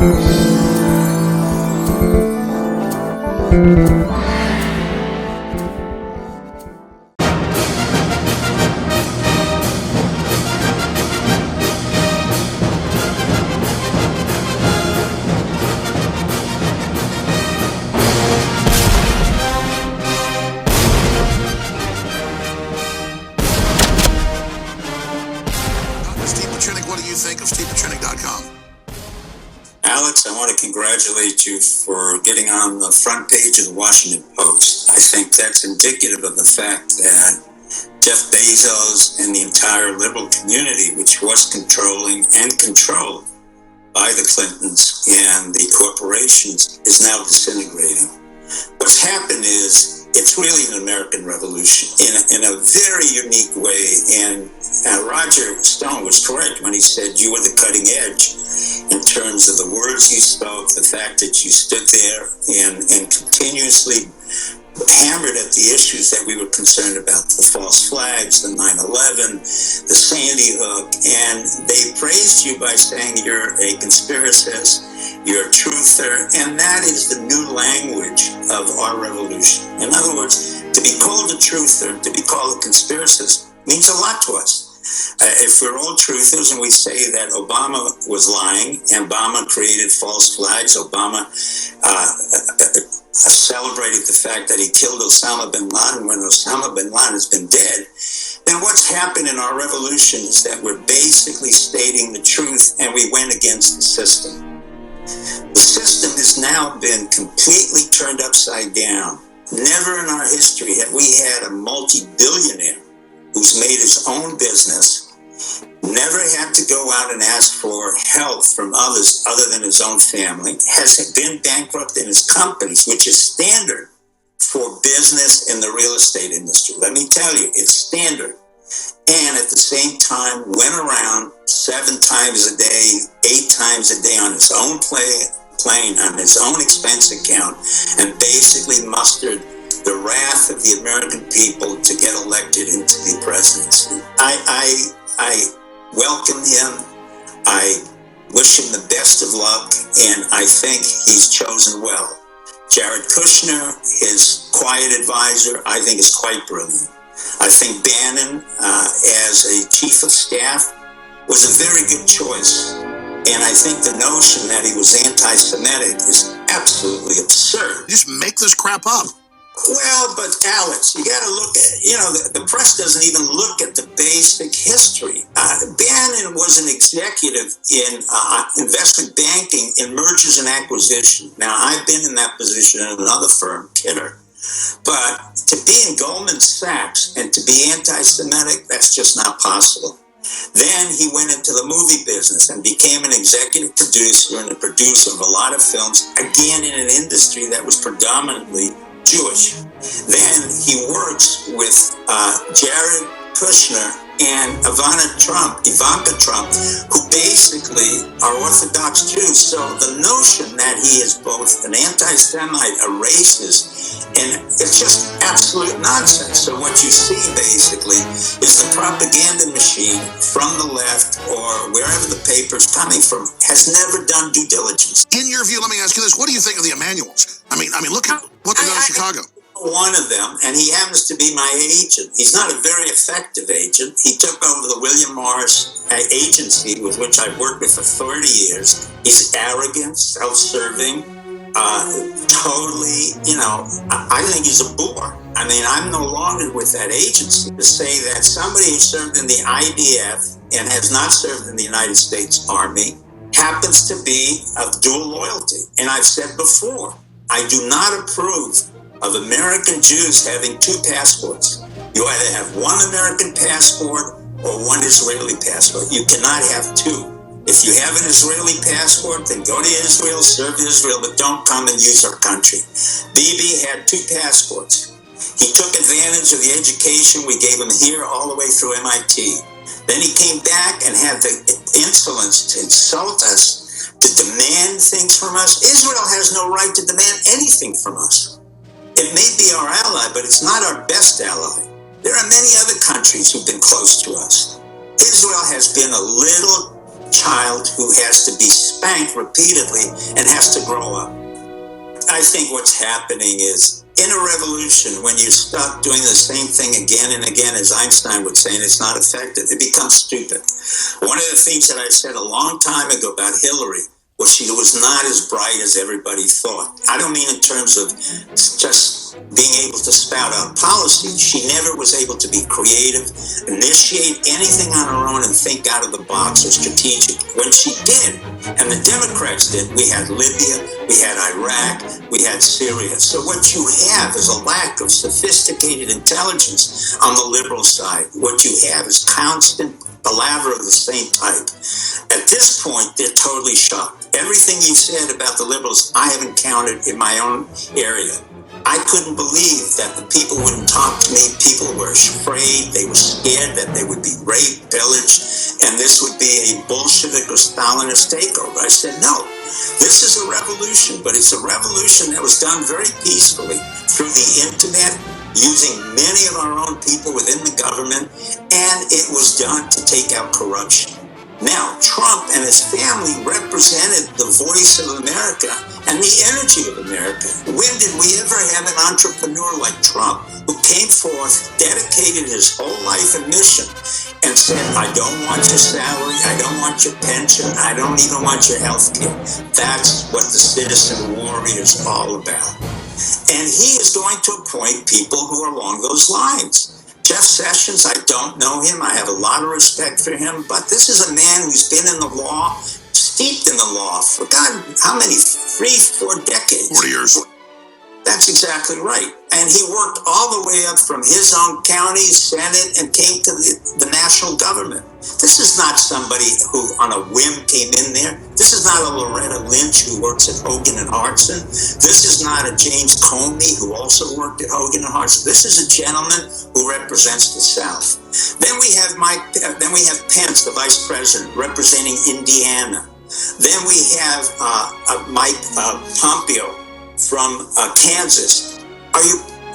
What do you think of Pieczenik.com? Alex, I want to congratulate you for getting on the front page of the Washington Post. I think that's indicative of the fact that Jeff Bezos and the entire liberal community, which was controlling and controlled by the Clintons and the corporations, is now disintegrating. What's happened is it's really an American revolution in a very unique way. And Roger Stone was correct when he said you were the cutting edge in terms of the words you spoke, the fact that you stood there and continuously hammered at the issues that we were concerned about, the false flags, the 9/11, the Sandy Hook, and they praised you by saying you're a conspiracist, you're a truther, and that is the new language of our revolution. In other words, to be called a truther, to be called a conspiracist, means a lot to us. If we're all truthers and we say that Obama was lying, Obama created false flags, Obama celebrated the fact that he killed Osama bin Laden when Osama bin Laden has been dead, then what's happened in our revolution is that we're basically stating the truth and we went against the system. The system has now been completely turned upside down. Never in our history have we had a multi-billionaire who's made his own business, never had to go out and ask for help from others other than his own family, has been bankrupt in his companies, which is standard for business in the real estate industry. Let me tell you, it's standard. And at the same time, went around 7 times a day, 8 times a day on his own plane, on his own expense account, and basically mustered the wrath of the American people to get elected into the presidency. I welcome him. I wish him the best of luck, and I think he's chosen well. Jared Kushner, his quiet advisor, I think is quite brilliant. I think Bannon, as a chief of staff, was a very good choice. And I think the notion that he was anti-Semitic is absolutely absurd. You just make this crap up. Well, but Alex, you got to look at, the press doesn't even look at the basic history. Bannon was an executive in investment banking in mergers and acquisitions. Now, I've been in that position in another firm, Kidder. But to be in Goldman Sachs and to be anti-Semitic, that's just not possible. Then he went into the movie business and became an executive producer and a producer of a lot of films, again in an industry that was predominantly Jewish. Then he works with Jared Kushner and Ivanka Trump, who basically are Orthodox Jews. So the notion that he is both an anti-Semite, a racist, and it's just absolute nonsense. So what you see basically is the propaganda machine from the left or wherever the paper's coming from has never done due diligence. In your view, let me ask you this: what do you think of the Emanuels? I mean, look at what they've done in Chicago. One of them, and he happens to be my agent. He's not a very effective agent. He took over the William Morris agency, with which I've worked with for 30 years. He's arrogant, self-serving, totally, I think he's a bore. I mean, I'm no longer with that agency. To say that somebody who served in the IDF and has not served in the United States Army happens to be of dual loyalty. And I've said before, I do not approve of American Jews having 2 passports. You either have one American passport or one Israeli passport. You cannot have 2. If you have an Israeli passport, then go to Israel, serve Israel, but don't come and use our country. Bibi had 2 passports. He took advantage of the education we gave him here all the way through MIT. Then he came back and had the insolence to insult us, to demand things from us. Israel has no right to demand anything from us. It may be our ally, but it's not our best ally. There are many other countries who've been close to us. Israel has been a little child who has to be spanked repeatedly and has to grow up. I think what's happening is, in a revolution, when you're stuck doing the same thing again and again, as Einstein would say, and it's not effective, it becomes stupid. One of the things that I said a long time ago about Hillary was she was not as bright as everybody thought. I don't mean in terms of just being able to spout out policy. She never was able to be creative, initiate anything on her own, and think out of the box or strategic. When she did, and the Democrats did, we had Libya, we had Iraq, we had Syria. So what you have is a lack of sophisticated intelligence on the liberal side. What you have is constant palaver of the same type. At this point, they're totally shocked. Everything you said about the liberals, I have encountered in my own area. I couldn't believe that the people wouldn't talk to me. People were afraid. They were scared that they would be raped, pillaged, and this would be a Bolshevik or Stalinist takeover. I said, no, this is a revolution, but it's a revolution that was done very peacefully through the internet, using many of our own people within the government, and it was done to take out corruption. Now, Trump and his family represented the voice of America and the energy of America. When did we ever have an entrepreneur like Trump who came forth, dedicated his whole life and mission, and said, I don't want your salary, I don't want your pension, I don't even want your health care. That's what the citizen warrior is all about. And he is going to appoint people who are along those lines. Jeff Sessions, I don't know him. I have a lot of respect for him, but this is a man who's been in the law, steeped in the law for God, how many? 3-4 decades? 40 years. That's exactly right. And he worked all the way up from his own county, Senate, and came to the national government. This is not somebody who on a whim came in there. This is not a Loretta Lynch who works at Hogan and Hartson. This is not a James Comey who also worked at Hogan and Hartson. This is a gentleman who represents the South. Then we have Pence, the vice president, representing Indiana. Then we have Mike Pompeo from Kansas.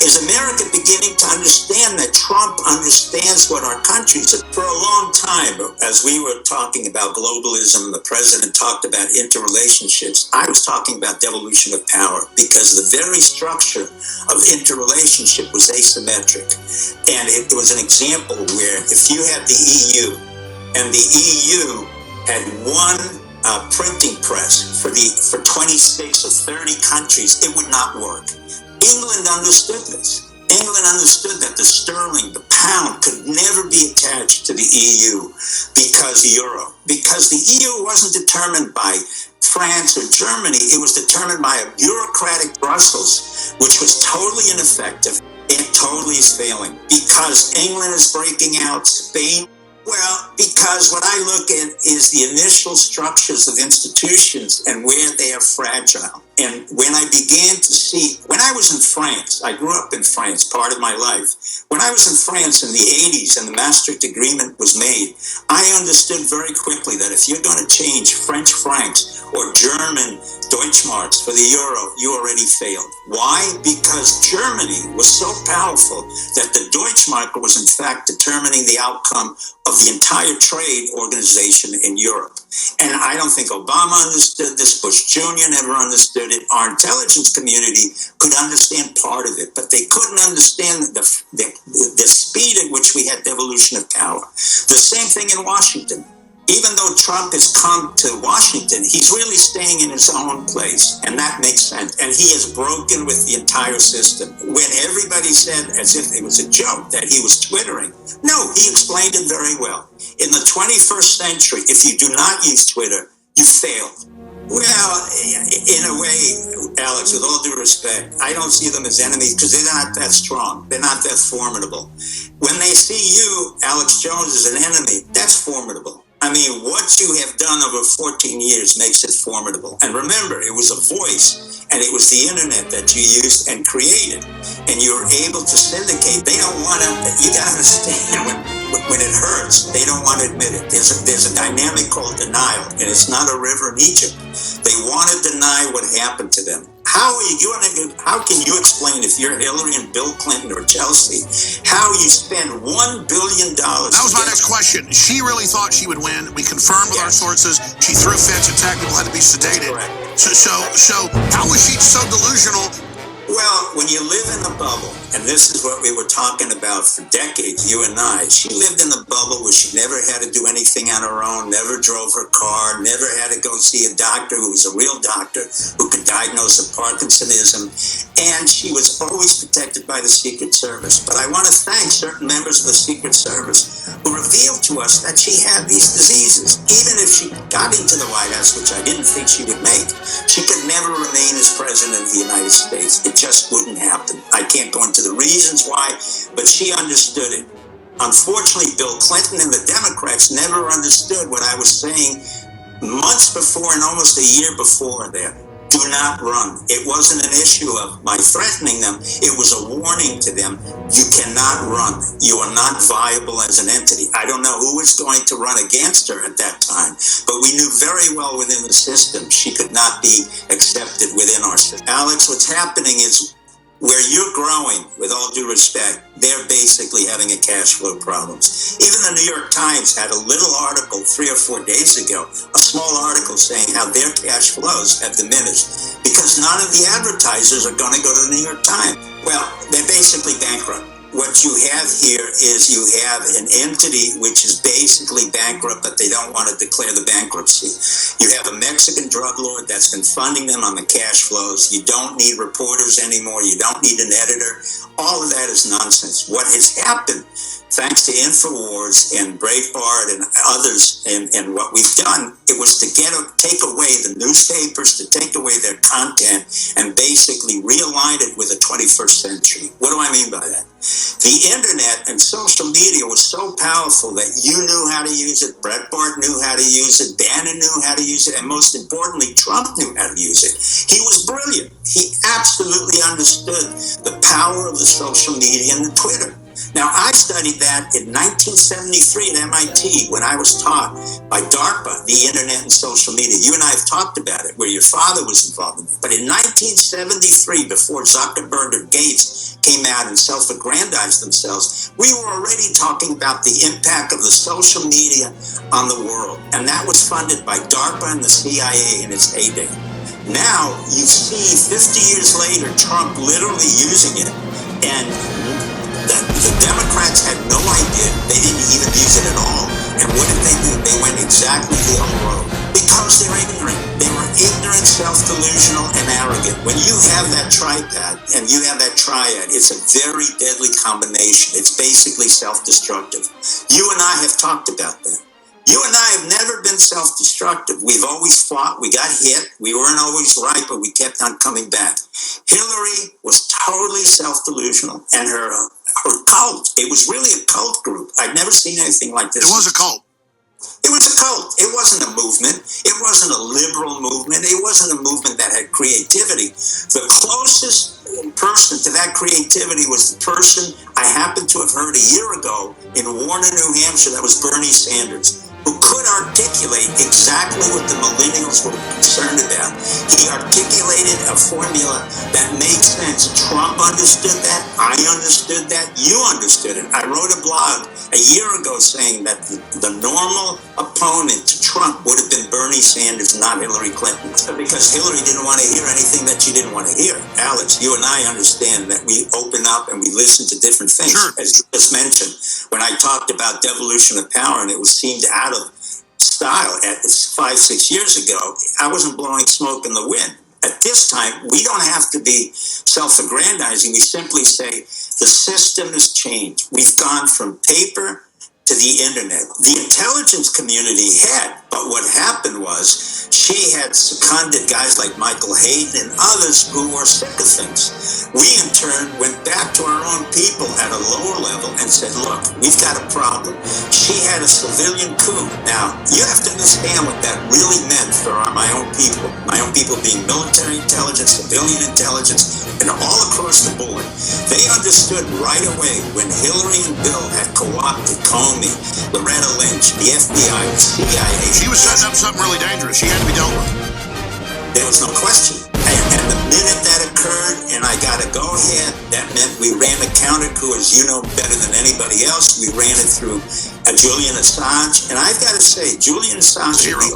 Is America beginning to understand that Trump understands what our countries are? For a long time, as we were talking about globalism, the president talked about interrelationships. I was talking about devolution of power, because the very structure of interrelationship was asymmetric. And it was an example where if you had the EU, and the EU had one printing press for 26 or 30 countries, it would not work. England understood this. England understood that the sterling, the pound, could never be attached to the EU because the EU wasn't determined by France or Germany. It was determined by a bureaucratic Brussels, which was totally ineffective. It totally is failing because England is breaking out, Spain. Well, because what I look at is the initial structures of institutions and where they are fragile. And when I began to see, when I was in France, I grew up in France, part of my life. When I was in France in the 80s and the Maastricht Agreement was made, I understood very quickly that if you're going to change French francs or German Deutschmarks for the euro, you already failed. Why? Because Germany was so powerful that the Deutschmark was in fact determining the outcome of the entire trade organization in Europe. And I don't think Obama understood this, Bush Jr. never understood it. Our intelligence community could understand part of it, but they couldn't understand the speed at which we had devolution of power. The same thing in Washington. Even though Trump has come to Washington, he's really staying in his own place, and that makes sense. And he has broken with the entire system. When everybody said, as if it was a joke, that he was Twittering, no, he explained it very well. In the 21st century, if you do not use Twitter, you failed. Well, in a way, Alex, with all due respect, I don't see them as enemies because they're not that strong. They're not that formidable. When they see you, Alex Jones, as an enemy, that's formidable. I mean, what you have done over 14 years makes it formidable. And remember, it was a voice, and it was the internet that you used and created, and you were able to syndicate. They don't want to, you got to understand, when it hurts, they don't want to admit it. There's a dynamic called denial, and it's not a river in Egypt. They want to deny what happened to them. How can you explain, if you're Hillary and Bill Clinton or Chelsea, how you spend $1 billion? That was my next question. She really thought she would win. We confirmed with our sources. She threw fits, attacked people, had to be sedated. Correct. So how was she so delusional? Well, when you live in a bubble, and this is what we were talking about for decades, you and I, she lived in a bubble where she never had to do anything on her own, never drove her car, never had to go see a doctor who was a real doctor who could diagnose a Parkinsonism, and she was always protected by the Secret Service. But I want to thank certain members of the Secret Service who revealed to us that she had these diseases. Even if she got into the White House, which I didn't think she would make, she could never remain as president of the United States. It just wouldn't happen. I can't go into the reasons why, but she understood it. Unfortunately, Bill Clinton and the Democrats never understood what I was saying months before and almost a year before there. Do not run. It wasn't an issue of my threatening them. It was a warning to them. You cannot run. You are not viable as an entity. I don't know who was going to run against her at that time, but we knew very well within the system she could not be accepted within our system. Alex, what's happening is where you're growing, with all due respect, they're basically having a cash flow problems. Even the New York Times had a little article 3 or 4 days ago, a small article saying how their cash flows have diminished because none of the advertisers are going to go to the New York Times. Well, they're basically bankrupt. What you have here is you have an entity which is basically bankrupt, but they don't want to declare the bankruptcy. You have a Mexican drug lord that's been funding them on the cash flows. You don't need reporters anymore. You don't need an editor. All of that is nonsense. What has happened, thanks to InfoWars and Breitbart and others, and what we've done, it was to take away the newspapers, to take away their content, and basically realign it with the 21st century. What do I mean by that? The internet and social media was so powerful that you knew how to use it, Breitbart knew how to use it, Bannon knew how to use it, and most importantly, Trump knew how to use it. He was brilliant. He absolutely understood the power of the social media and the Twitter. Now, I studied that in 1973 at MIT when I was taught by DARPA, the internet and social media. You and I have talked about it, where your father was involved in it. But in 1973, before Zuckerberg or Gates came out and self-aggrandized themselves, we were already talking about the impact of the social media on the world. And that was funded by DARPA and the CIA in its heyday. Now, you see 50 years later, Trump literally using it, and the Democrats had no idea. They didn't even use it at all. And what did they do? They went exactly the other road. Because they're ignorant. They were ignorant, self-delusional, and arrogant. When you have that tripod and you have that triad, it's a very deadly combination. It's basically self-destructive. You and I have talked about that. You and I have never been self-destructive. We've always fought. We got hit. We weren't always right, but we kept on coming back. Hillary was totally self-delusional, and her cult, it was really a cult group. I'd never seen anything like this. It was a cult. It was a cult. It wasn't a movement. It wasn't a liberal movement. It wasn't a movement that had creativity. The closest person to that creativity was the person I happened to have heard a year ago in Warner, New Hampshire. That was Bernie Sanders, who could articulate exactly what the millennials were concerned about. He articulated a formula that made sense. Trump understood that. I understood that. You understood it. I wrote a blog a year ago saying that the normal opponent to Trump would have been Bernie Sanders, not Hillary Clinton, because Hillary didn't want to hear anything that she didn't want to hear. Alex, you and I understand that we open up and we listen to different things. Sure. As you just mentioned, when I talked about devolution of power and it was seemed out of style at 5-6 years ago, I wasn't blowing smoke in the wind. At this time, we don't have to be self-aggrandizing. We simply say the system has changed. We've gone from paper to the internet. The intelligence community had, but what happened was she had seconded guys like Michael Hayden and others who were sycophants. We in turn went back to our own people at a lower level and said, look, we've got a problem. She had a civilian coup. Now, you have to understand what that really meant for my own people being military intelligence, civilian intelligence, and all across the board. They understood right away when Hillary and Bill had co-opted Comey, Loretta Lynch, the FBI, the CIA. She was setting up something really dangerous. She had to be dealt with. There was no question. And the minute that occurred, and I got a go-ahead, that meant we ran a counter-coup, as you know better than anybody else. We ran it through Julian Assange. And I've got to say, Julian Assange should be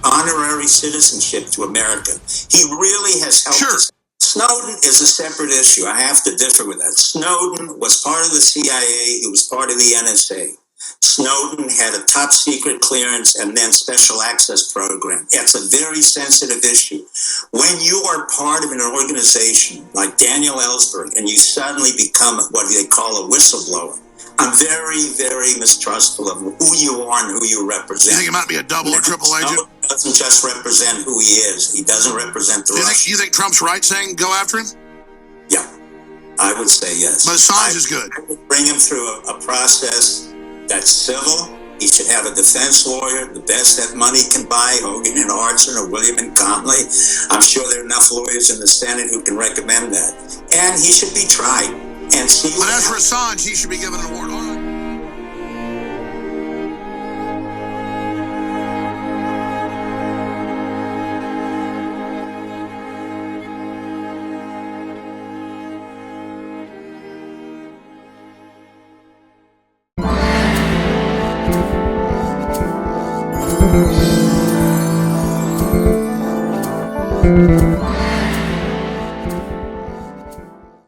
honorary citizenship to America. He really has helped us. Snowden is a separate issue. I have to differ with that. Snowden was part of the CIA. He was part of the NSA. Snowden had a top secret clearance and then special access program. It's a very sensitive issue. When you are part of an organization like Daniel Ellsberg and you suddenly become what they call a whistleblower, I'm very, very mistrustful of who you are and who you represent. You think it might be a double or triple agent? Snowden doesn't just represent who he is. He doesn't represent the Russians. You think Trump's right saying go after him? Yeah, I would say yes. But Assange is good. I would bring him through a process that's civil. He should have a defense lawyer, the best that money can buy, Hogan and Hartson or William and Conley. I'm sure there are enough lawyers in the Senate who can recommend that. And he should be tried and see. But as for Assange, he should be given an award. All right. Thank you.